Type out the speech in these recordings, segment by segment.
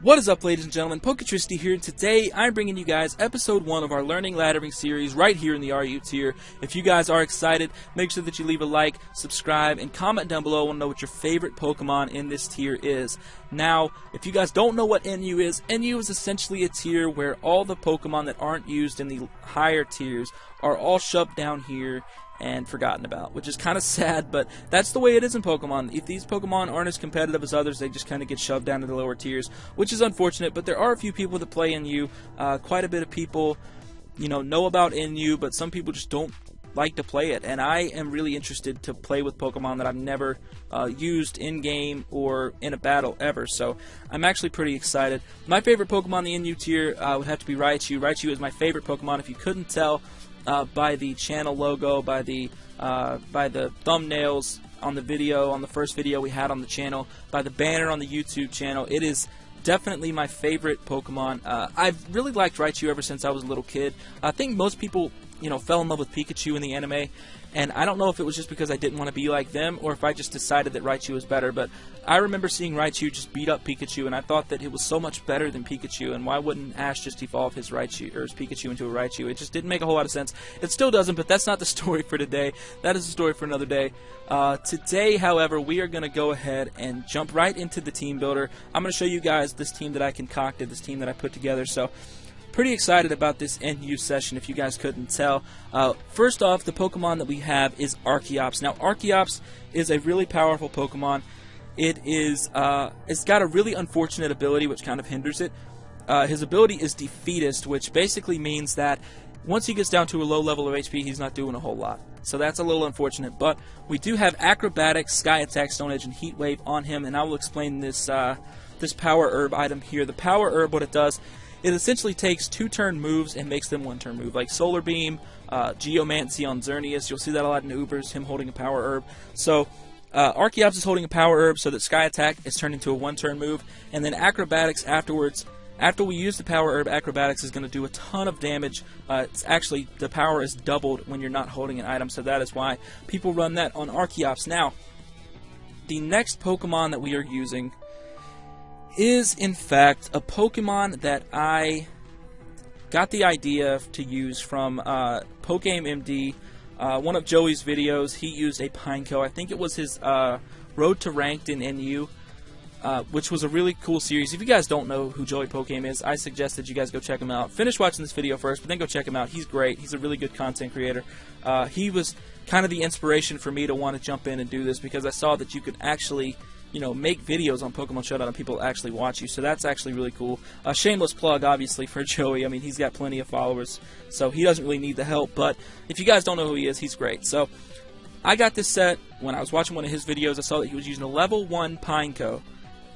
What is up, ladies and gentlemen? Poketricity here, and today I'm bringing you guys episode 1 of our Learning Laddering series right here in the RU tier. If you guys are excited, make sure that you leave a like, subscribe, and comment down below. I want to know what your favorite Pokemon in this tier is. Now, if you guys don't know what NU is essentially a tier where all the Pokemon that aren't used in the higher tiers are all shoved down here and forgotten about, which is kind of sad, but that's the way it is in Pokemon. If these Pokemon aren't as competitive as others, they just kind of get shoved down to the lower tiers, which is unfortunate, but there are a few people that play NU. Quite a bit of people, know about NU, but some people just don't like to play it, and I am really interested to play with Pokemon that I've never used in-game or in a battle ever, so I'm actually pretty excited. My favorite Pokemon in the NU tier would have to be Raichu. Raichu is my favorite Pokemon, if you couldn't tell. By the channel logo, by the thumbnails on the video, on the first video we had on the channel, by the banner on the YouTube channel. It is definitely my favorite Pokemon. I've really liked Raichu ever since I was a little kid. I think most people, fell in love with Pikachu in the anime, and I don't know if it was just because I didn't want to be like them, or if I just decided that Raichu was better, but I remember seeing Raichu just beat up Pikachu, and I thought that it was so much better than Pikachu, and why wouldn't Ash just evolve his Raichu, or his Pikachu into a Raichu? It just didn't make a whole lot of sense. It still doesn't, but that's not the story for today. That is the story for another day. Today, however, we are going to go ahead and jump right into the team builder. I'm going to show you guys this team that I concocted, this team that I put together, so pretty excited about this NU session, if you guys couldn't tell. First off, the Pokemon that we have is Archeops. Now, Archeops is a really powerful Pokemon. It's got a really unfortunate ability which kind of hinders it. His ability is Defeatist, which basically means that once he gets down to a low level of HP, he's not doing a whole lot. So that's a little unfortunate, but we do have Acrobatics, Sky Attack, Stone Edge, and Heat Wave on him, and I will explain this Power Herb item here. The Power Herb, what it does, it essentially takes 2-turn moves and makes them 1-turn move, like Solar Beam, Geomancy on Xerneas. You'll see that a lot in Ubers, him holding a Power Herb. So Archeops is holding a Power Herb so that Sky Attack is turned into a 1-turn move, and then Acrobatics afterwards. After we use the Power Herb, Acrobatics is going to do a ton of damage. It's actually, the power is doubled when you're not holding an item, so that is why people run that on Archeops. Now, the next Pokemon that we are using is, in fact, a Pokemon that I got the idea to use from Pokegame MD. One of Joey's videos, he used a Pineco. I think it was his Road to Ranked in NU, which was a really cool series. If you guys don't know who Joey Pokegame is, I suggest that you guys go check him out. Finish watching this video first, but then go check him out. He's great. He's a really good content creator. He was kind of the inspiration for me to want to jump in and do this, because I saw that you could actually make videos on Pokemon Showdown and people actually watch you, so that's actually really cool. Shameless plug, obviously, for Joey. I mean, he's got plenty of followers, so he doesn't really need the help, but if you guys don't know who he is, he's great. So, I got this set when I was watching one of his videos. I saw that he was using a level 1 Pineco.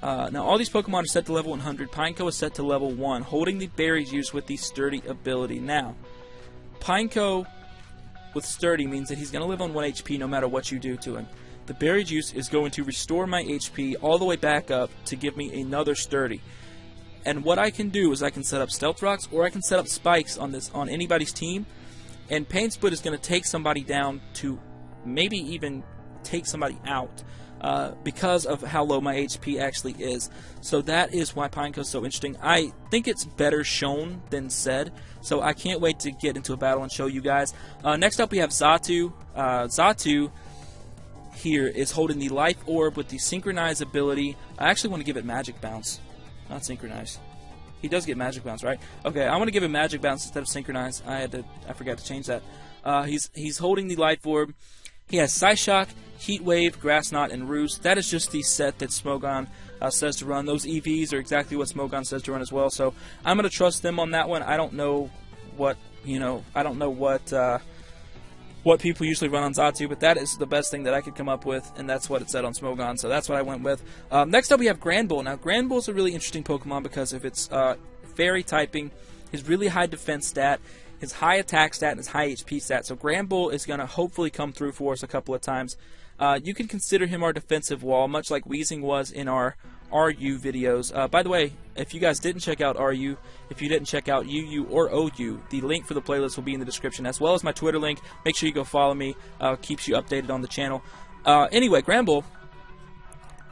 Now, all these Pokemon are set to level 100. Pineco is set to level 1, holding the Berry Juice with the Sturdy ability. Now, Pineco with Sturdy means that he's going to live on 1 HP no matter what you do to him. The Berry Juice is going to restore my HP all the way back up to give me another Sturdy. And what I can do is I can set up Stealth Rocks, or I can set up Spikes on anybody's team, and Pain Split is going to take somebody down to maybe even take somebody out because of how low my HP actually is. So that is why Pineco is so interesting. I think it's better shown than said, so I can't wait to get into a battle and show you guys. Next up we have Xatu. Xatu here is holding the Life Orb with the Synchronize ability. I actually want to give it Magic Bounce, not Synchronize. He does get Magic Bounce, right? Okay, I want to give him Magic Bounce instead of Synchronize. I forgot to change that. He's holding the Life Orb. He has Psyshock, Heat Wave, Grass Knot, and Roost. That is just the set that Smogon says to run. Those EVs are exactly what Smogon says to run as well. So I'm gonna trust them on that one. I don't know what what people usually run on Xatu, but that is the best thing that I could come up with, and that's what it said on Smogon, so that's what I went with. Next up we have Granbull. Now, Granbull is a really interesting Pokemon because of its fairy typing, his really high defense stat, his high attack stat, and his high HP stat. So Granbull is going to hopefully come through for us a couple of times. You can consider him our defensive wall, much like Weezing was in our RU videos. By the way, if you guys didn't check out RU, if you didn't check out UU or OU, the link for the playlist will be in the description, as well as my Twitter link. Make sure you go follow me. Keeps you updated on the channel. Anyway, Granbull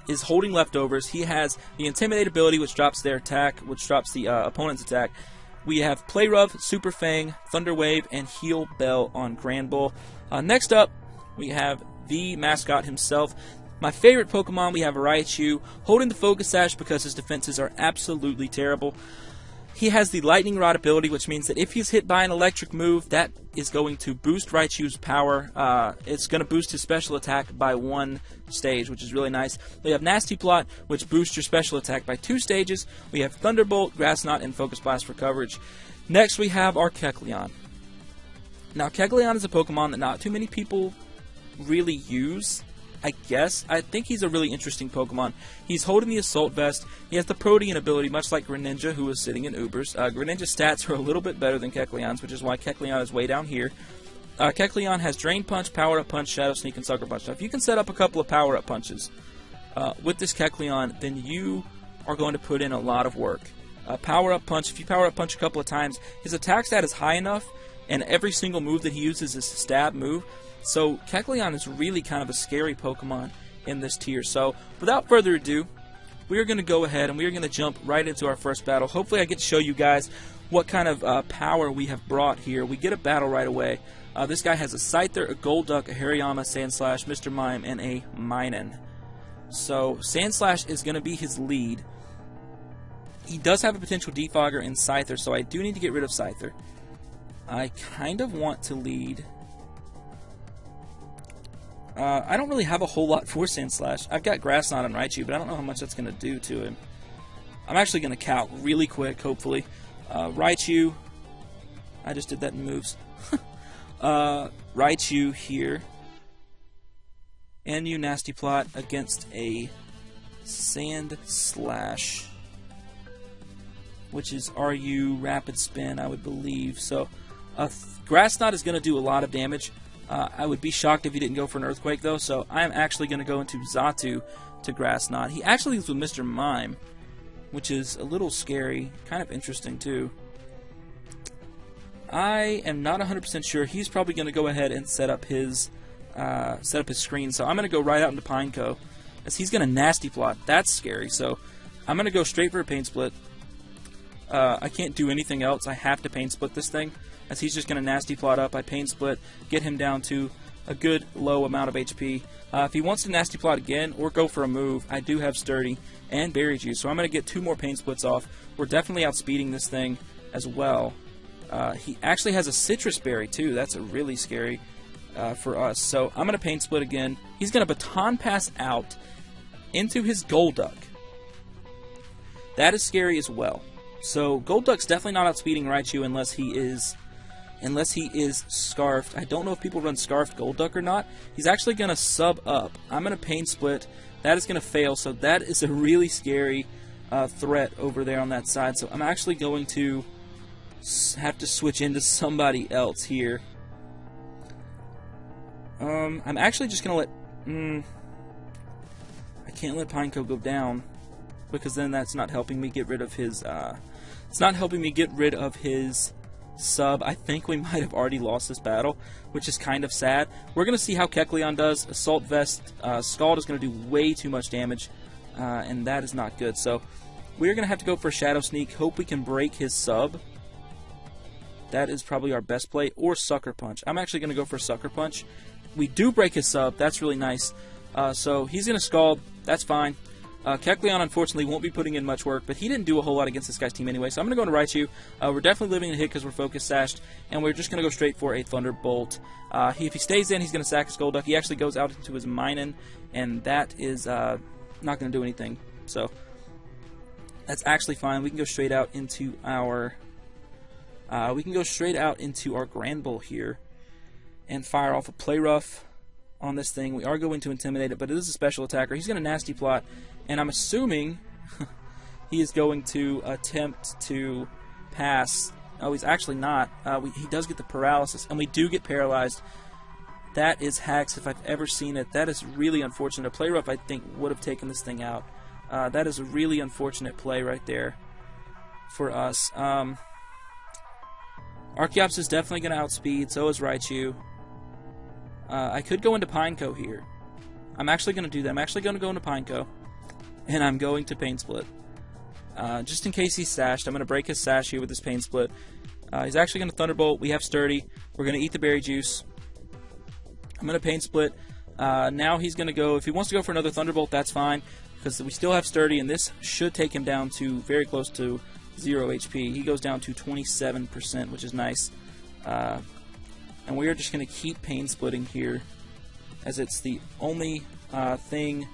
is holding leftovers. He has the Intimidate ability, which drops their attack, which drops the opponent's attack. We have Play Rough, Super Fang, Thunder Wave, and Heal Bell on Grand Bull. Next up, we have the mascot himself. My favorite Pokemon, we have Raichu, holding the Focus Sash because his defenses are absolutely terrible. He has the Lightning Rod ability, which means that if he's hit by an electric move, that is going to boost Raichu's power. It's going to boost his special attack by 1 stage, which is really nice. We have Nasty Plot, which boosts your special attack by 2 stages. We have Thunderbolt, Grass Knot, and Focus Blast for coverage. Next, we have our Kecleon. Now, Kecleon is a Pokemon that not too many people really use, I guess. I think he's a really interesting Pokemon. He's holding the Assault Vest. He has the Protean ability, much like Greninja, who is sitting in Ubers. Greninja's stats are a little bit better than Kecleon's, which is why Kecleon is way down here. Kecleon has Drain Punch, Power Up Punch, Shadow Sneak, and Sucker Punch. Now, if you can set up a couple of Power Up Punches with this Kecleon, then you are going to put in a lot of work. Power Up Punch, if you Power Up Punch a couple of times, his attack stat is high enough, and every single move that he uses is a stab move. So Kecleon is really kind of a scary Pokemon in this tier. So without further ado, we are going to go ahead and we are going to jump right into our first battle. Hopefully I get to show you guys what kind of power we have brought here. We get a battle right away. This guy has a Scyther, a Golduck, a Hariyama, Sandslash, Mr. Mime, and a Minun. So Sandslash is going to be his lead. He does have a potential Defogger in Scyther, so I do need to get rid of Scyther. I kind of want to lead... I don't really have a whole lot for Sandslash. I've got Grass Knot on Raichu, but I don't know how much that's going to do to him. I'm actually going to calc really quick, hopefully. Raichu. I just did that in moves. Raichu here. And you Nasty Plot against a Sandslash, which is RU Rapid Spin, I would believe. So, Grass Knot is going to do a lot of damage. I would be shocked if he didn't go for an Earthquake, though, so I'm actually going to go into Xatu to Grass Knot. He actually leads with Mr. Mime, which is a little scary, kind of interesting, too. I am not 100% sure. He's probably going to go ahead and set up his screen, so I'm going to go right out into Pineco, as he's going to Nasty Plot. That's scary, so I'm going to go straight for a Pain Split. I can't do anything else. I have to Pain Split this thing, as he's just going to Nasty Plot up. I Pain Split, get him down to a good low amount of HP. If he wants to Nasty Plot again or go for a move, I do have Sturdy and Berry Juice, so I'm going to get 2 more Pain Splits off. We're definitely outspeeding this thing as well. He actually has a Citrus Berry too. That's a really scary for us. So I'm going to Pain Split again. He's going to Baton Pass out into his Golduck. That is scary as well. So Golduck's definitely not outspeeding Raichu unless he is Scarfed. I don't know if people run Scarfed Golduck or not. He's actually going to sub up. I'm going to Pain Split. That is going to fail, so that is a really scary threat over there on that side. So I'm actually going to have to switch into somebody else here. I'm actually just going to let... I can't let Pineco go down, because then that's not helping me get rid of his... it's not helping me get rid of his sub. I think we might have already lost this battle, which is kind of sad. We're going to see how Kecleon does. Assault Vest, Scald is going to do way too much damage, and that is not good. So we're going to have to go for a Shadow Sneak. Hope we can break his sub. That is probably our best play, or Sucker Punch. I'm actually going to go for Sucker Punch. We do break his sub. That's really nice. So he's going to Scald. That's fine. Kecleon, unfortunately, won't be putting in much work, but he didn't do a whole lot against this guy's team anyway, so I'm going to go into Raichu. We're definitely living a hit because we're Focus Sashed, and we're just going to go straight for a Thunderbolt. If he stays in, he's going to sack his Golduck. He actually goes out into his Minun, and that is not going to do anything. So that's actually fine. We can go straight out into our... Grand Bull here and fire off a Play Rough on this thing. We are going to Intimidate it, but it is a special attacker. He's going to Nasty Plot, and I'm assuming he is going to attempt to pass. Oh, he's actually not. He does get the paralysis, and we do get paralyzed. That is hacks if I've ever seen it. That is really unfortunate. A Play Rough, I think, would have taken this thing out. That is a really unfortunate play right there for us. Archeops is definitely going to outspeed, so is Raichu. I could go into Pineco here. I'm actually going to do that. I'm actually going to go into Pineco. and I'm going to Pain Split. Just in case he's sashed, I'm going to break his sash here with this Pain Split. He's actually going to Thunderbolt. We have Sturdy. We're going to eat the Berry Juice. I'm going to Pain Split. Now he's going to go, if he wants to go for another Thunderbolt, that's fine, because we still have Sturdy, and this should take him down to very close to 0 HP. He goes down to 27%, which is nice. And we are just going to keep Pain Splitting here, as it's the only thing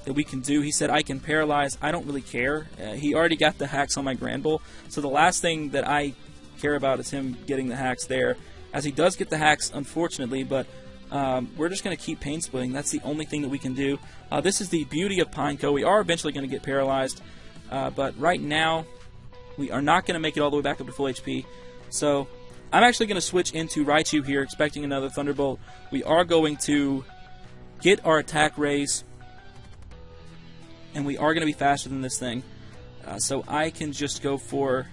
that we can do. He said, I can paralyze. I don't really care. He already got the hacks on my Granbull, so the last thing that I care about is him getting the hacks there, as he does get the hacks, unfortunately, but we're just going to keep Pain Splitting. That's the only thing that we can do. This is the beauty of Pineco. We are eventually going to get paralyzed, but right now we are not going to make it all the way back up to full HP. So I'm actually going to switch into Raichu here, expecting another Thunderbolt. We are going to get our attack raise, and we are going to be faster than this thing. So I can just go for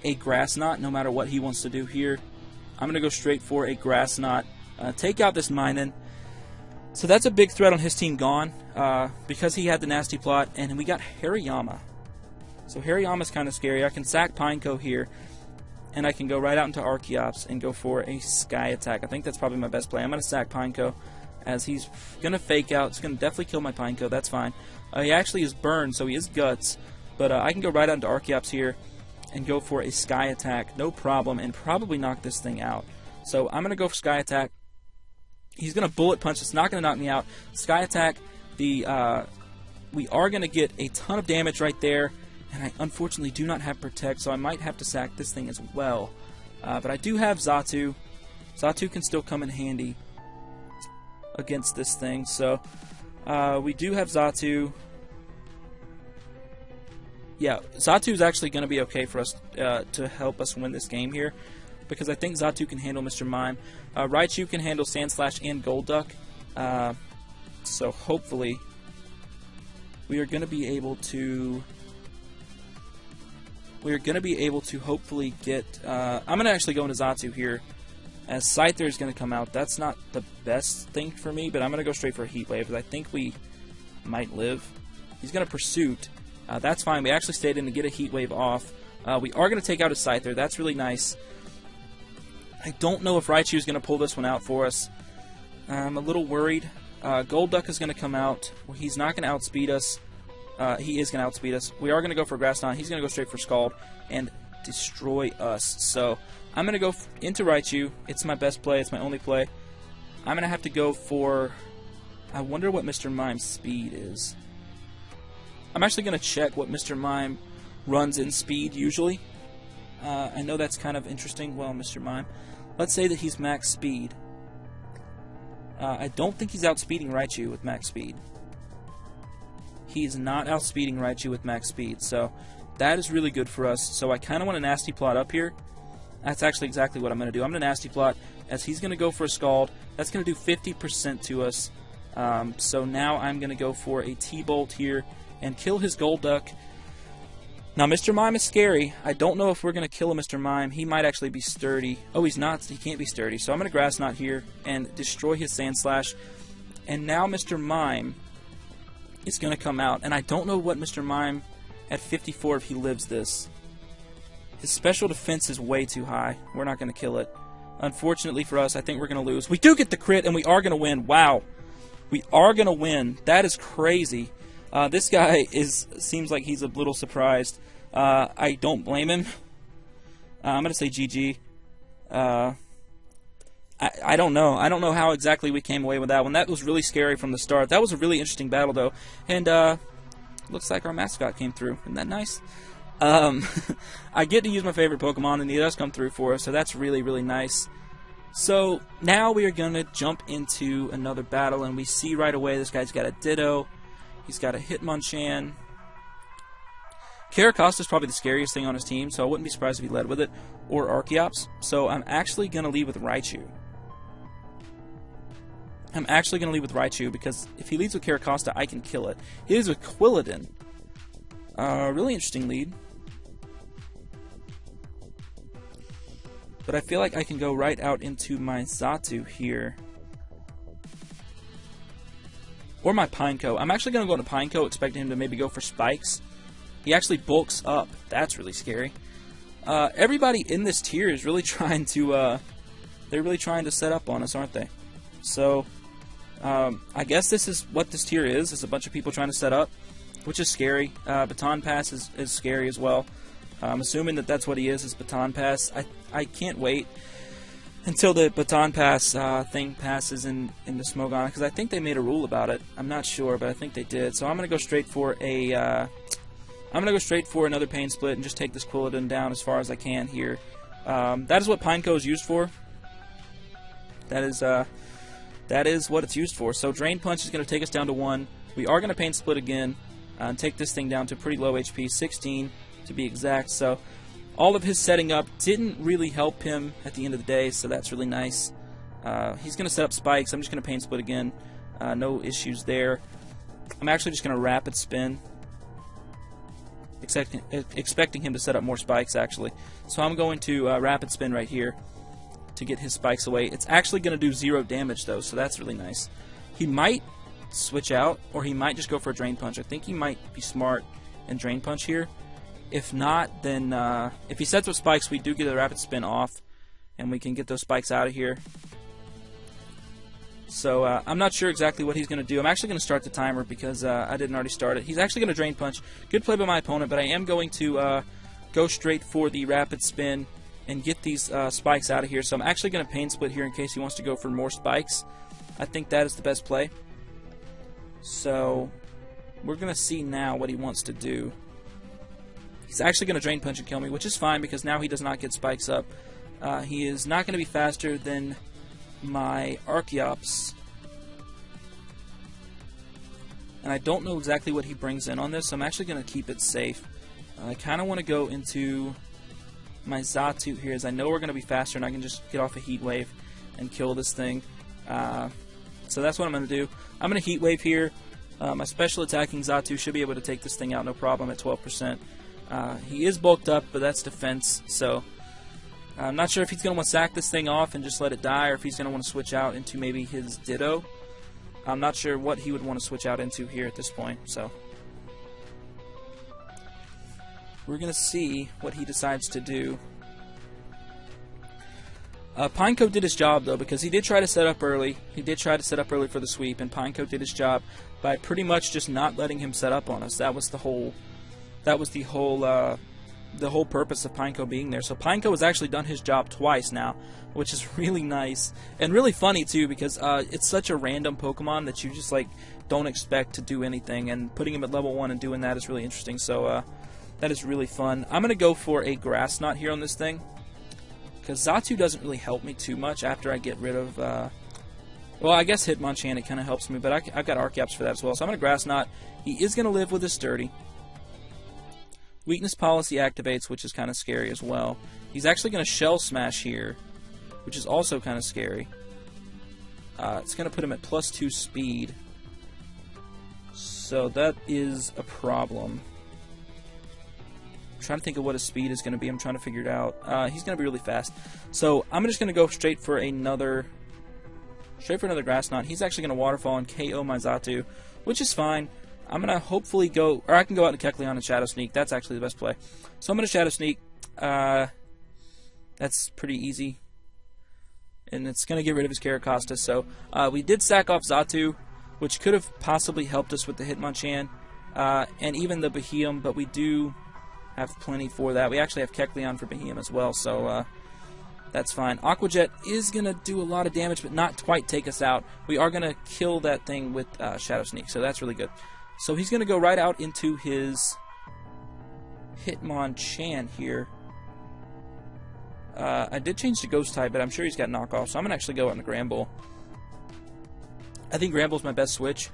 a Grass Knot, no matter what he wants to do here. I'm going to go straight for a Grass Knot. Take out this Minun. So that's a big threat on his team gone, because he had the Nasty Plot, and we got Hariyama. So Hariyama's kind of scary. I can sack Pineco here, and I can go right out into Archeops and go for a Sky Attack. I think that's probably my best play. I'm going to sack Pineco, as he's going to Fake Out. It's going to definitely kill my Pineco. That's fine. He actually is burned, so he is Guts, but I can go right out into Archeops here and go for a Sky Attack, no problem, and probably knock this thing out. So I'm going to go for Sky Attack. He's going to Bullet Punch. It's not going to knock me out. Sky Attack, we are going to get a ton of damage right there, and I unfortunately do not have Protect, so I might have to sack this thing as well. But I do have Xatu. Xatu can still come in handy against this thing, so we do have Xatu. Yeah, Xatu is actually going to be okay for us to help us win this game here, because I think Xatu can handle Mr. Mime. Raichu can handle Sandslash and Golduck, so hopefully we are going to be able to hopefully get... I'm going to actually go into Xatu here, as Scyther is going to come out. That's not the best thing for me, but I'm going to go straight for a Heat Wave, because I think we might live. He's going to Pursuit. That's fine. We actually stayed in to get a Heat Wave off. We are going to take out a Scyther. That's really nice. I don't know if Raichu is going to pull this one out for us. I'm a little worried. Golduck is going to come out. Well, he's not going to outspeed us. He is going to outspeed us. We are going to go for Grass Knot. He's going to go straight for Scald and destroy us. So I'm going to go into Raichu. It's my best play. It's my only play. I'm going to have to go for... I wonder what Mr. Mime's speed is. I'm actually going to check what Mr. Mime runs in speed usually. I know that's kind of interesting. Well, Mr. Mime, let's say that he's max speed. I don't think he's outspeeding Raichu with max speed. He's not outspeeding Raichu with max speed, so that is really good for us. So I kind of want a Nasty Plot up here. That's actually exactly what I'm going to do. I'm going to Nasty Plot, as he's going to go for a Scald. That's going to do 50% to us. So now I'm going to go for a T-Bolt here and kill his Golduck. Now, Mr. Mime is scary. I don't know if we're going to kill a Mr. Mime. He might actually be sturdy. Oh, he's not. He can't be sturdy. So I'm going to Grass Knot here and destroy his Sandslash. And now Mr. Mime is going to come out. And I don't know what Mr. Mime at 54 if he lives this. His special defense is way too high. We're not going to kill it. Unfortunately for us, I think we're going to lose. We do get the crit, and we are going to win. Wow. We are going to win. That is crazy. This guy seems like he's a little surprised. I don't blame him. I'm going to say GG. I don't know. I don't know how exactly we came away with that one. That was really scary from the start. That was a really interesting battle, though. And looks like our mascot came through. Isn't that nice? I get to use my favorite Pokemon, and he does come through for us, so that's really, really nice. So now we are going to jump into another battle, and we see right away this guy's got a Ditto. He's got a Hitmonchan. Caracosta is probably the scariest thing on his team, so I wouldn't be surprised if he led with it, or Archeops. So I'm actually going to lead with Raichu. Because if he leads with Caracosta, I can kill it. He leads with Quilladin. Really interesting lead. But I feel like I can go right out into my Xatu here. or my Pineco. I'm actually going to go into Pineco, expecting him to maybe go for spikes. He actually bulks up. That's really scary. Everybody in this tier is really trying to, they're really trying to set up on us, aren't they? So, I guess this is what this tier is. It's a bunch of people trying to set up, which is scary. Baton Pass is scary as well. I'm assuming that that's what he is Baton Pass. I can't wait until the Baton Pass thing passes into Smogon, because I think they made a rule about it. I'm not sure, but I think they did. So I'm going to go straight for a... I'm going to go straight for another Pain Split and just take this Quilladin down as far as I can here. That is what Pineco is used for. That is what it's used for. So Drain Punch is going to take us down to 1. We are going to Pain Split again and take this thing down to pretty low HP, 16 to be exact. So all of his setting up didn't really help him at the end of the day, so that's really nice. He's going to set up spikes. I'm just going to Pain Split again. No issues there. I'm actually just going to Rapid Spin, expecting him to set up more spikes, actually. So I'm going to Rapid Spin right here to get his spikes away. It's actually going to do 0 damage, though, so that's really nice. He might switch out, or he might just go for a Drain Punch. I think he might be smart and Drain Punch here. If not, then if he sets up spikes, we do get a Rapid Spin off, and we can get those spikes out of here. So I'm not sure exactly what he's going to do. I'm actually going to start the timer because I didn't already start it. He's actually going to Drain Punch. Good play by my opponent, but I am going to go straight for the Rapid Spin and get these spikes out of here. So I'm actually going to Pain Split here in case he wants to go for more spikes. I think that is the best play. So we're going to see now what he wants to do. He's actually going to Drain Punch and kill me, which is fine because now he does not get spikes up. He is not going to be faster than my Archeops. And I don't know exactly what he brings in on this, so I'm actually going to keep it safe. I kind of want to go into my Xatu here, as I know we're going to be faster and I can just get off a Heat Wave and kill this thing. So that's what I'm going to do. I'm going to Heat Wave here. My special attacking Xatu should be able to take this thing out no problem at 12%. He is bulked up, but that's defense, so I'm not sure if he's going to want to sack this thing off and just let it die, or if he's going to want to switch out into maybe his Ditto. I'm not sure what he would want to switch out into here at this point, so we're going to see what he decides to do. Pineco did his job, though, because he did try to set up early. He did try to set up early for the sweep, and Pineco did his job by pretty much just not letting him set up on us. That was the whole purpose of Pineco being there. So Pineco has actually done his job twice now, which is really nice and really funny too, because it's such a random Pokemon that you just like don't expect to do anything, and putting him at level 1 and doing that is really interesting. So that is really fun. I'm gonna go for a Grass Knot here on this thing, because Xatu doesn't really help me too much after I get rid of well, I guess Hitmonchan, it kind of helps me, but I've got Archeops for that as well. So I'm gonna Grass Knot. He is gonna live with his Sturdy. Weakness Policy activates, which is kind of scary as well. He's actually going to Shell Smash here, which is also kind of scary. It's going to put him at +2 speed. So that is a problem. I'm trying to think of what his speed is going to be. I'm trying to figure it out. He's going to be really fast. So I'm just going to go straight for another Grass Knot. He's actually going to Waterfall and KO my Xatu, which is fine. I'm going to hopefully go, or I can go out to Kecleon and Shadow Sneak. That's actually the best play. So I'm going to Shadow Sneak. That's pretty easy. And it's going to get rid of his Carracosta. So we did sack off Xatu, which could have possibly helped us with the Hitmonchan and even the Beheeyem, but we do have plenty for that. We actually have Kecleon for Beheeyem as well, so that's fine. Aqua Jet is going to do a lot of damage, but not quite take us out. We are going to kill that thing with Shadow Sneak, so that's really good. So he's going to go right out into his Hitmonchan here. I did change to Ghost type, but I'm sure he's got knockoff, so I'm going to actually go on the Gramble. I think Gramble's my best switch.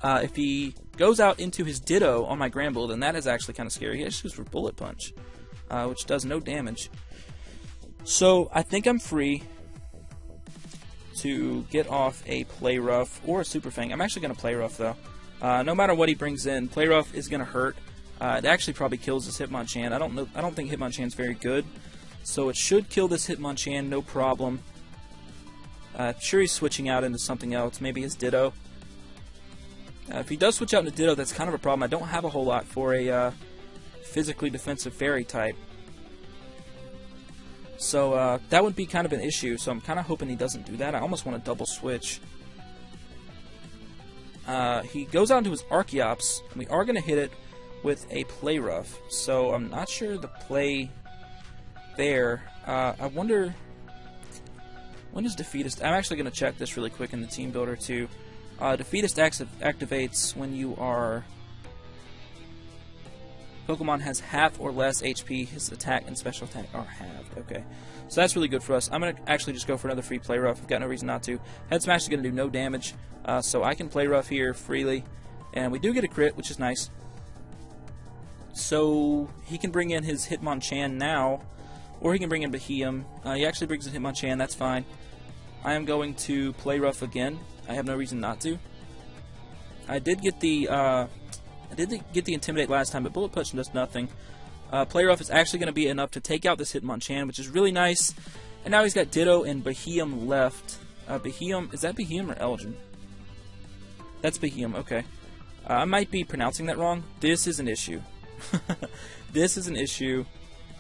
If he goes out into his Ditto on my Gramble, then that is actually kind of scary. He actually goes for Bullet Punch, which does no damage. So I think I'm free to get off a Play Rough or a Super Fang. I'm actually going to Play Rough, though. No matter what he brings in, Play Rough is going to hurt. It actually probably kills this Hitmonchan. I don't think Hitmonchan's very good, so it should kill this Hitmonchan, no problem. Sure, he's switching out into something else, maybe his Ditto. If he does switch out into Ditto, that's kind of a problem. I don't have a whole lot for a physically defensive fairy type. So that would be kind of an issue, so I'm kind of hoping he doesn't do that. I almost want to double switch. He goes out into his Archeops, and we are going to hit it with a Play Rough. So I'm not sure the play there. I wonder, when does Defeatist... I'm actually going to check this really quick in the Team Builder too. Defeatist activates when you are... Pokemon has half or less HP. His attack and special attack are halved. Okay, so that's really good for us. I'm going to actually just go for another free Play Rough. I've got no reason not to. Head Smash is going to do no damage, so I can Play Rough here freely. And we do get a crit, which is nice. So he can bring in his Hitmonchan now, or he can bring in Beheeyem. He actually brings in Hitmonchan, that's fine. I am going to Play Rough again. I have no reason not to. I did get the Intimidate last time, but Bullet Punch does nothing. Play Rough is actually going to be enough to take out this Hitmonchan, which is really nice. And now he's got Ditto and Beheeyem left. Beheeyem, is that Beheeyem or Elgin? That's Beheeyem, okay. I might be pronouncing that wrong. This is an issue. This is an issue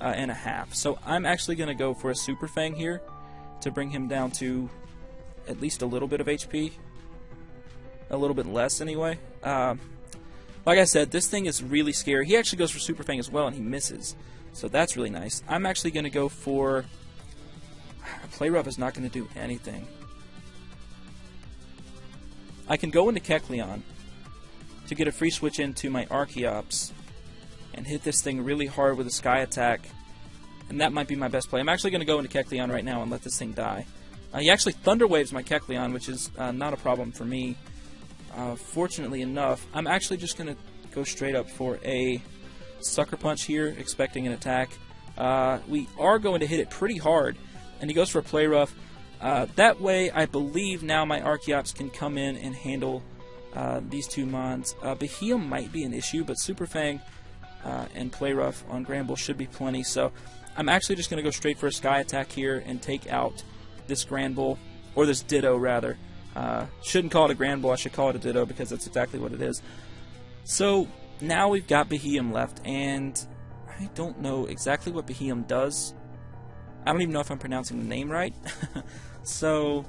and a half. So I'm actually going to go for a Super Fang here to bring him down to at least a little bit of HP. A little bit less, anyway. Like I said, this thing is really scary. He actually goes for Super Fang as well, and he misses. So that's really nice. I'm actually going to go for... Play Rough is not going to do anything. I can go into Kecleon to get a free switch into my Archeops and hit this thing really hard with a Sky Attack. And that might be my best play. I'm actually going to go into Kecleon right now and let this thing die. He actually Thunder Waves my Kecleon, which is not a problem for me. Fortunately enough, I'm actually just going to go straight up for a Sucker Punch here, expecting an attack. We are going to hit it pretty hard, and he goes for a Play Rough. That way, I believe now my Archeops can come in and handle these two mons. Beheeyem might be an issue, but Super Fang and Play Rough on Granbull should be plenty. So I'm actually just going to go straight for a Sky Attack here and take out this Granbull, or this Ditto rather. Shouldn't call it a Granbull, I should call it a Ditto because that's exactly what it is. So now we've got Beheeyem left, and I don't know exactly what Beheeyem does. I don't even know if I'm pronouncing the name right. So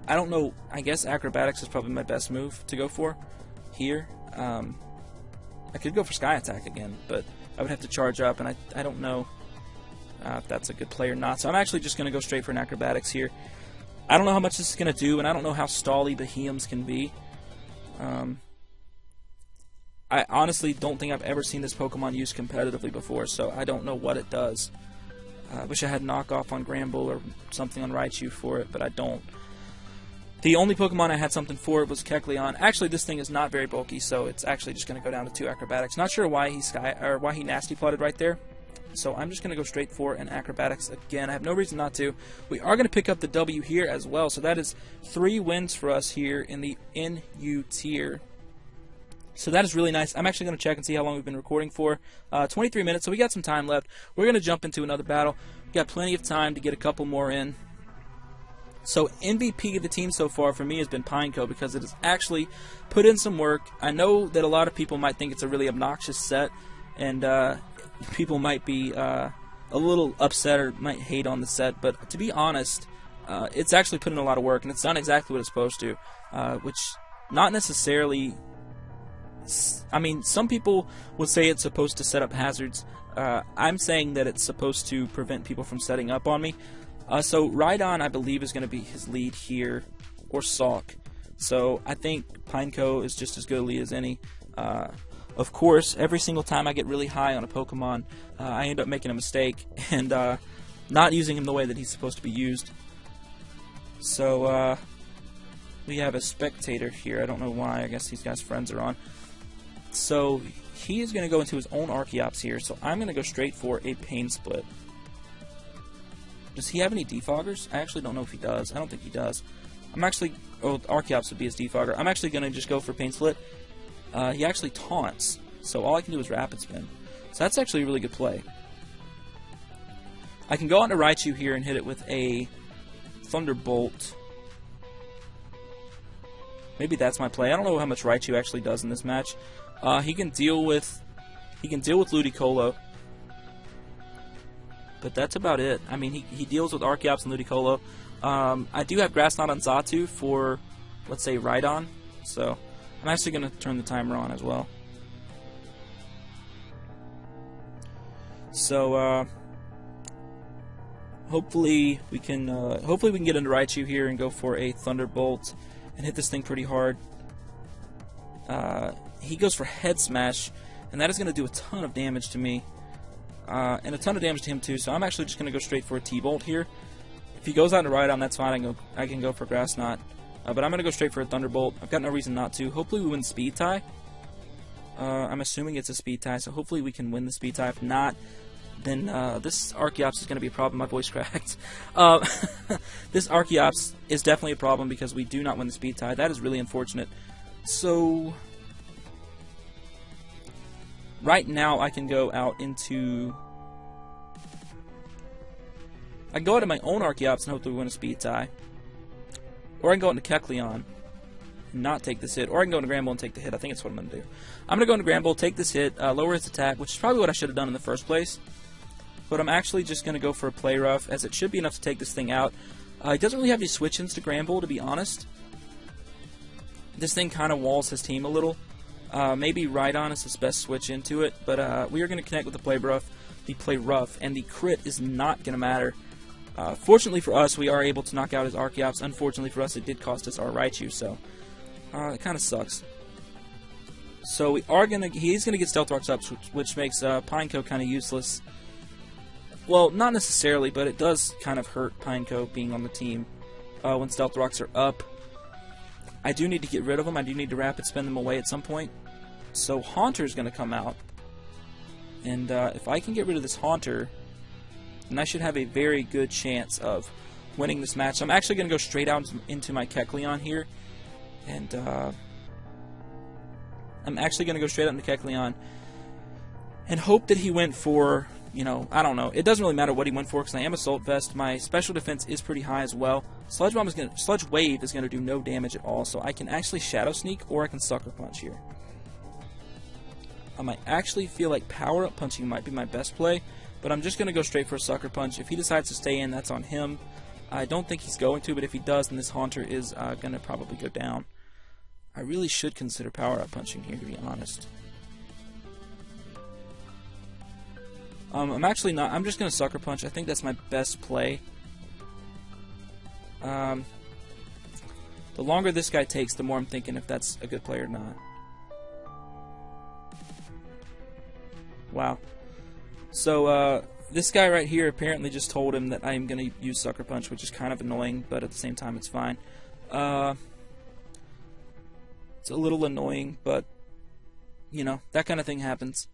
I don't know. I guess Acrobatics is probably my best move to go for here. I could go for Sky Attack again, but I would have to charge up, and I don't know if that's a good play or not. So I'm actually just going to go straight for an Acrobatics here. I don't know how much this is going to do, and I don't know how stally Beheeyems can be. I honestly don't think I've ever seen this Pokemon used competitively before, so I don't know what it does. I wish I had knockoff on Granbull or something on Raichu for it, but I don't. The only Pokemon I had something for it was Kecleon. Actually, this thing is not very bulky, so it's actually just going to go down to 2 Acrobatics. Not sure why he Nasty Plotted right there. So I'm just going to go straight for an Acrobatics again. I have no reason not to. We are going to pick up the W here as well. So that is 3 wins for us here in the NU tier. So that is really nice. I'm actually going to check and see how long we've been recording for. 23 minutes, so we got some time left. We're going to jump into another battle. We've got plenty of time to get a couple more in. So MVP of the team so far for me has been Pineco because it has actually put in some work. I know that a lot of people might think it's a really obnoxious set, and people might be a little upset or might hate on the set, but to be honest, it's actually put in a lot of work, and it's done exactly what it's supposed to, which not necessarily... I mean, some people would say it's supposed to set up hazards. I'm saying that it's supposed to prevent people from setting up on me. So Rhydon, I believe, is going to be his lead here, or Salk. So I think Pineco is just as good a lead as any. Of course, every single time I get really high on a Pokemon, I end up making a mistake and not using him the way that he's supposed to be used. So we have a Spectator here. I don't know why. I guess these guys' friends are on. So he is going to go into his own Archeops here. So I'm going to go straight for a Pain Split. Does he have any defoggers? I actually don't know if he does. I don't think he does. I'm actually... Oh, Archeops would be his defogger. I'm actually going to just go for Pain Split. He actually taunts, so all I can do is Rapid Spin. So that's actually a really good play. I can go on to Raichu here and hit it with a Thunderbolt. Maybe that's my play. I don't know how much Raichu actually does in this match. He can deal with Ludicolo, but that's about it. I mean, he deals with Archeops and Ludicolo. I do have Grass Knot on Xatu for, let's say, Rhydon, so I'm actually going to turn the timer on as well. So hopefully we can get into Raichu here and go for a Thunderbolt and hit this thing pretty hard. He goes for Head Smash, and that is going to do a ton of damage to me, and a ton of damage to him too. So I'm actually just going to go straight for a T-Bolt here. If he goes out to Rhydon, that's fine. I can go for Grass Knot, but I'm going to go straight for a Thunderbolt. I've got no reason not to. Hopefully we win Speed Tie. I'm assuming it's a Speed Tie, so hopefully we can win the Speed Tie. If not, then this Archeops is going to be a problem. My voice cracked. This Archeops is definitely a problem because we do not win the Speed Tie. That is really unfortunate. So right now I can go out into... I can go out of my own Archeops and hopefully win a Speed Tie. Or I can go into Kecleon and not take this hit. Or I can go into Granbull and take the hit. I think that's what I'm going to do. I'm going to go into Granbull, take this hit, lower its attack, which is probably what I should have done in the first place. But I'm actually just going to go for a Play Rough, as it should be enough to take this thing out. He doesn't really have any switch-ins to Granbull, to be honest. This thing kind of walls his team a little. Maybe Rhydon is his best switch into it, but we are going to connect with the Play Rough, and the crit is not going to matter. Fortunately for us, we are able to knock out his Archeops. Unfortunately for us, it did cost us our Raichu, so it kind of sucks. So he's gonna get Stealth Rocks up, which makes Pineco kind of useless. Well, not necessarily, but it does kind of hurt Pineco being on the team when Stealth Rocks are up. I do need to get rid of them. I do need to Rapid Spin them away at some point. So Haunter's gonna come out, and if I can get rid of this Haunter, then I should have a very good chance of winning this match. So I'm actually gonna go straight out into my Kecleon here, and I'm actually going to go straight up into Kecleon and hope that he went for, you know, I don't know. It doesn't really matter what he went for because I am Assault Vest. My special defense is pretty high as well. Sludge Wave is going to do no damage at all, so I can actually Shadow Sneak or I can Sucker Punch here. I might actually feel like Power Up Punching might be my best play, but I'm just going to go straight for a Sucker Punch. If he decides to stay in, that's on him. I don't think he's going to, but if he does, then this Haunter is going to probably go down. I really should consider Power-Up Punching here, to be honest. I'm actually not. I'm just going to Sucker Punch. I think that's my best play. The longer this guy takes, the more I'm thinking if that's a good play or not. Wow. So, this guy right here apparently just told him that I am going to use Sucker Punch, which is kind of annoying, but at the same time it's fine. It's a little annoying, but, you know, that kind of thing happens.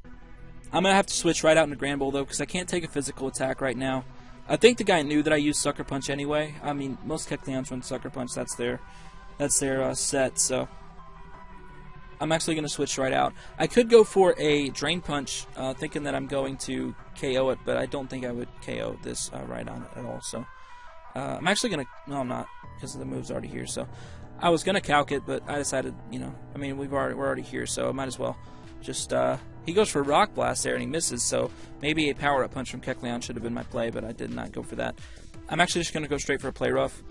I'm going to have to switch right out into Granbull, though, because I can't take a physical attack right now. I think the guy knew that I used Sucker Punch anyway. I mean, most Kecleons run Sucker Punch. That's their set, so I'm actually going to switch right out. I could go for a Drain Punch, thinking that I'm going to KO it, but I don't think I would KO this Rhydon at all, so I'm actually going to... No, I'm not, because the move's already here, so... I was going to calc it, but I decided, you know, I mean, we're already here, so I might as well just, he goes for Rock Blast there, and he misses, so maybe a Power-Up Punch from Kecleon should have been my play, but I did not go for that. I'm actually just going to go straight for a Play Rough.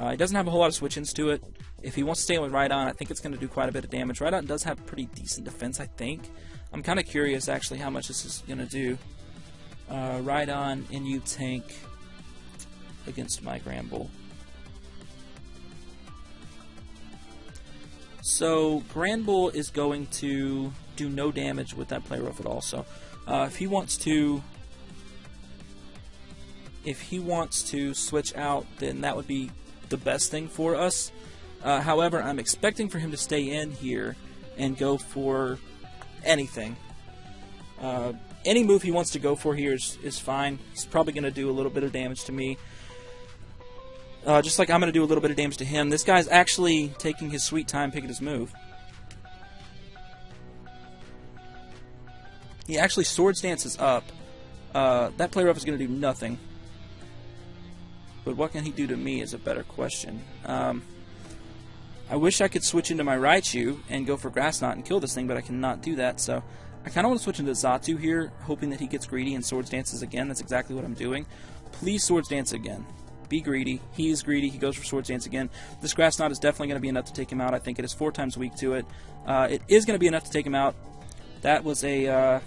He doesn't have a whole lot of switch-ins to it. If he wants to stay with Rhydon, I think it's going to do quite a bit of damage. Rhydon does have pretty decent defense, I think. I'm kind of curious, actually, how much this is going to do. Rhydon, NU Tank against my Granbull. So Granbull is going to do no damage with that Play Rough at all. So if he wants to switch out, then that would be the best thing for us. However, I'm expecting for him to stay in here and go for anything. Any move he wants to go for here is fine. He's probably going to do a little bit of damage to me. Just like I'm going to do a little bit of damage to him. This guy's actually taking his sweet time picking his move. He actually Swords Dances up. That Play Rough is going to do nothing. But what can he do to me is a better question. I wish I could switch into my Raichu and go for Grass Knot and kill this thing, but I cannot do that, so I kind of want to switch into Xatu here, hoping that he gets greedy and Swords Dances again. That's exactly what I'm doing. Please Swords Dance again. Be greedy. He is greedy. He goes for Swords Dance again. This Grass Knot is definitely going to be enough to take him out. I think it is 4 times weak to it. It is going to be enough to take him out. That was a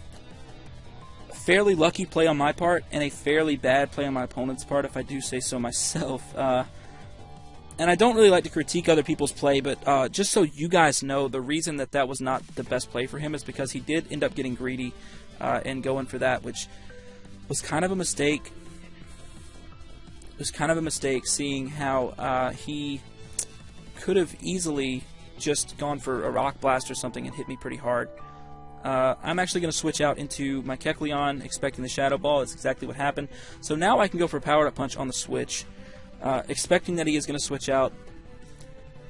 fairly lucky play on my part and a fairly bad play on my opponent's part, if I do say so myself. And I don't really like to critique other people's play, but just so you guys know, the reason that that was not the best play for him is because he did end up getting greedy and going for that, which was kind of a mistake. It was kind of a mistake, seeing how he could have easily just gone for a Rock Blast or something and hit me pretty hard. I'm actually going to switch out into my Kecleon, expecting the Shadow Ball. That's exactly what happened. So now I can go for a Powered Up Punch on the switch, expecting that he is going to switch out.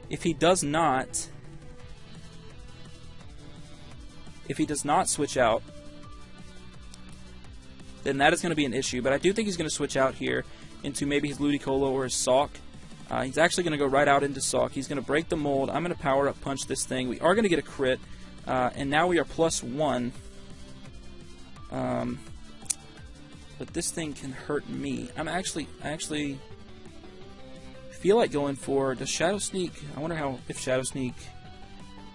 If he does not switch out, then that is going to be an issue. But I do think he's going to switch out here into maybe his Ludicolo or his Sawk. He's actually going to go right out into Sawk. He's going to break the mold. I'm going to Power Up Punch this thing. We are going to get a crit, and now we are +1. But this thing can hurt me. I actually feel like going for, does Shadow Sneak? I wonder if Shadow Sneak.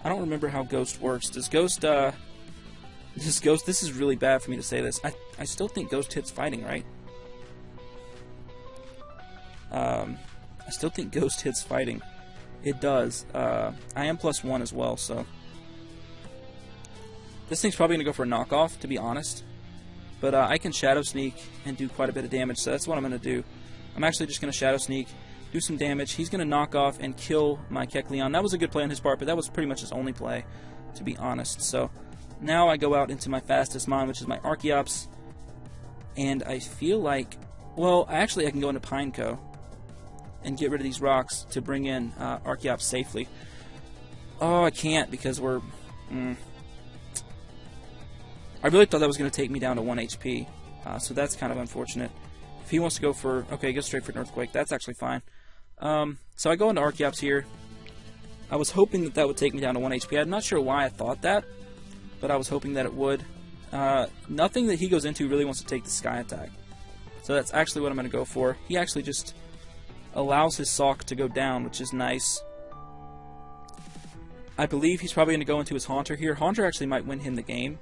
I don't remember how Ghost works. Does Ghost? This is really bad for me to say this. I still think Ghost hits fighting, right? I still think Ghost hits fighting. It does. I am +1 as well, so this thing's probably going to go for a knockoff, to be honest. But I can Shadow Sneak and do quite a bit of damage, so that's what I'm going to do. I'm actually just going to Shadow Sneak, do some damage. He's going to knock off and kill my Kecleon. That was a good play on his part, but that was pretty much his only play, to be honest. So now I go out into my fastest mon, which is my Archeops, and I feel like, well, actually I can go into Pineco and get rid of these rocks to bring in Archeops safely. Oh, I can't because we're... I really thought that was going to take me down to 1 HP, so that's kind of unfortunate. If he wants to go for... Okay, go straight for an Earthquake. That's actually fine. So I go into Archeops here. I was hoping that that would take me down to 1 HP. I'm not sure why I thought that, but I was hoping that it would. Nothing that he goes into really wants to take the Sky Attack. So that's actually what I'm going to go for. He actually just allows his Sawk to go down, which is nice. I believe he's probably going to go into his Haunter here. Haunter actually might win him the game.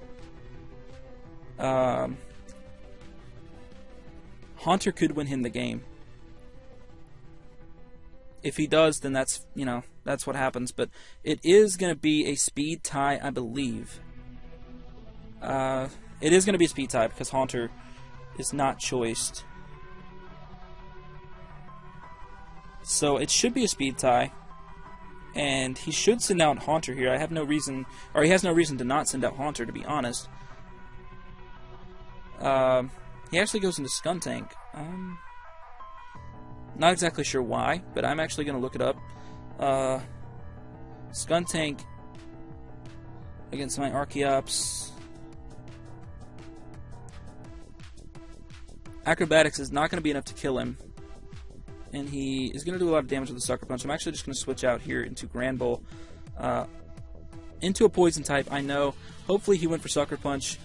Haunter could win him the game. If he does, then that's, you know, that's what happens. But it is going to be a speed tie, I believe. It is going to be a speed tie because Haunter is not choiced. So it should be a speed tie, and he should send out Haunter here. I have no reason, or he has no reason to not send out Haunter, to be honest. He actually goes into Skuntank. Not exactly sure why, but I'm actually going to look it up. Skuntank against my Archeops. Acrobatics is not going to be enough to kill him, and he is going to do a lot of damage with the Sucker Punch. I'm actually just going to switch out here into Granbull, into a Poison type. I know. Hopefully he went for Sucker Punch,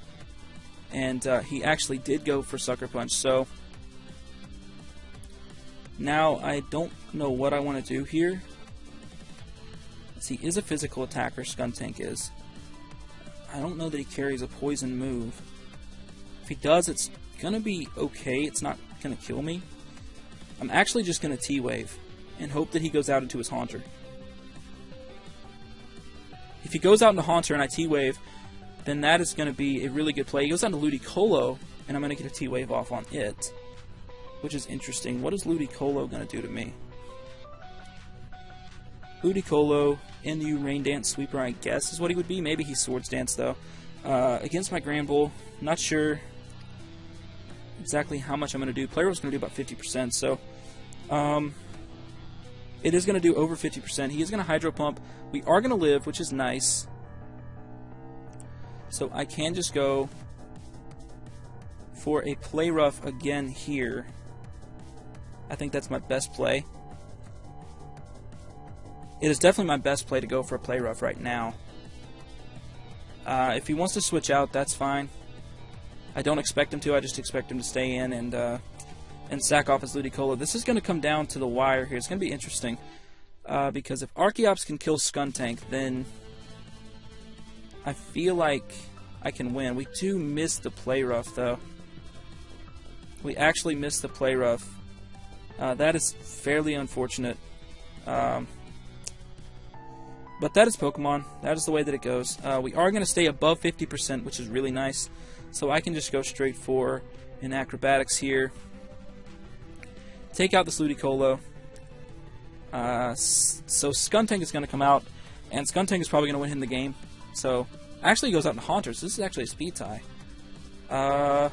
and he actually did go for Sucker Punch. So now I don't know what I want to do here. Let's see, he is a physical attacker, Skuntank is. I don't know that he carries a poison move. If he does, it's gonna be okay. It's not gonna kill me. I'm actually just gonna T-Wave and hope that he goes out into his Haunter. If he goes out into Haunter and I T-Wave, then that is gonna be a really good play. He goes out to Ludicolo, and I'm gonna get a T-Wave off on it, which is interesting. What is Ludicolo gonna do to me? Ludicolo, NU Rain Dance Sweeper, I guess, is what he would be. Maybe he's Swords Dance, though. Against my Granbull, not sure exactly how much I'm going to do. Player was going to do about 50%, so it is going to do over 50%. He is going to Hydro Pump. We are going to live, which is nice. So I can just go for a Play Rough again here. I think that's my best play. it is definitely my best play to go for a play rough right now. If he wants to switch out, that's fine. I don't expect him to. I just expect him to stay in and sack off his Ludicolo. This is going to come down to the wire here. It's going to be interesting because if Archeops can kill Skuntank, then I feel like I can win. We do miss the play rough, though. We actually missed the play rough. That is fairly unfortunate. But that is Pokemon. That is the way that it goes. We are going to stay above 50%, which is really nice. So I can just go straight for an Acrobatics here. Take out this Ludicolo. So Skuntank is going to come out, and Skuntank is probably going to win him the game. So actually he goes out in Haunter, so this is actually a speed tie. Not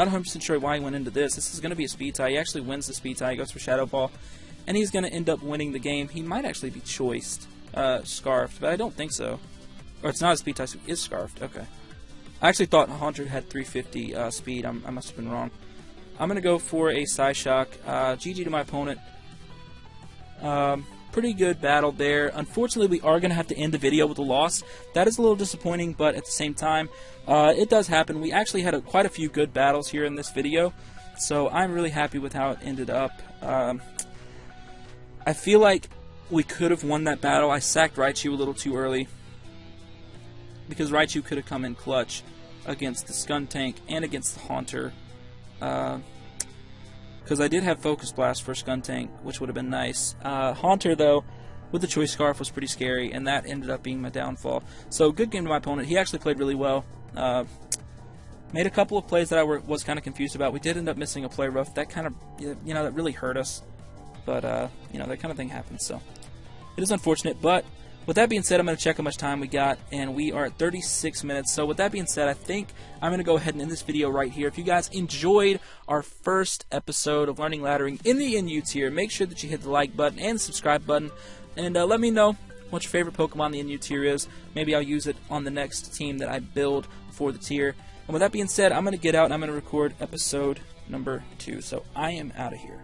100% sure why he went into this. This is going to be a speed tie. He actually wins the speed tie. He goes for Shadow Ball, and he's going to end up winning the game. He might actually be choiced, Scarfed, but I don't think so. Or it's not a speed tie, so he is Scarfed. Okay. I actually thought Haunter had 350 speed. I must have been wrong. I'm going to go for a Psyshock. GG to my opponent. Pretty good battle there. Unfortunately, we are going to have to end the video with a loss. That is a little disappointing, but at the same time, it does happen. We actually had quite a few good battles here in this video, so I'm really happy with how it ended up. I feel like we could have won that battle. I sacked Raichu a little too early because Raichu could have come in clutch against the Skuntank and against the Haunter. Because I did have Focus Blast for Skuntank, which would have been nice. Haunter, though, with the Choice Scarf was pretty scary, and that ended up being my downfall. So, good game to my opponent. He actually played really well. Made a couple of plays that I was kind of confused about. We did end up missing a play rough. That kind of, that really hurt us. But, that kind of thing happens. So, it is unfortunate. But, with that being said, I'm going to check how much time we got, and we are at 36 minutes. So with that being said, I think I'm going to go ahead and end this video right here. If you guys enjoyed our first episode of Learning Laddering in the NU tier, make sure that you hit the like button and subscribe button, and let me know what your favorite Pokemon in the NU tier is. Maybe I'll use it on the next team that I build for the tier. And with that being said, I'm going to get out and I'm going to record episode number 2. So I am out of here.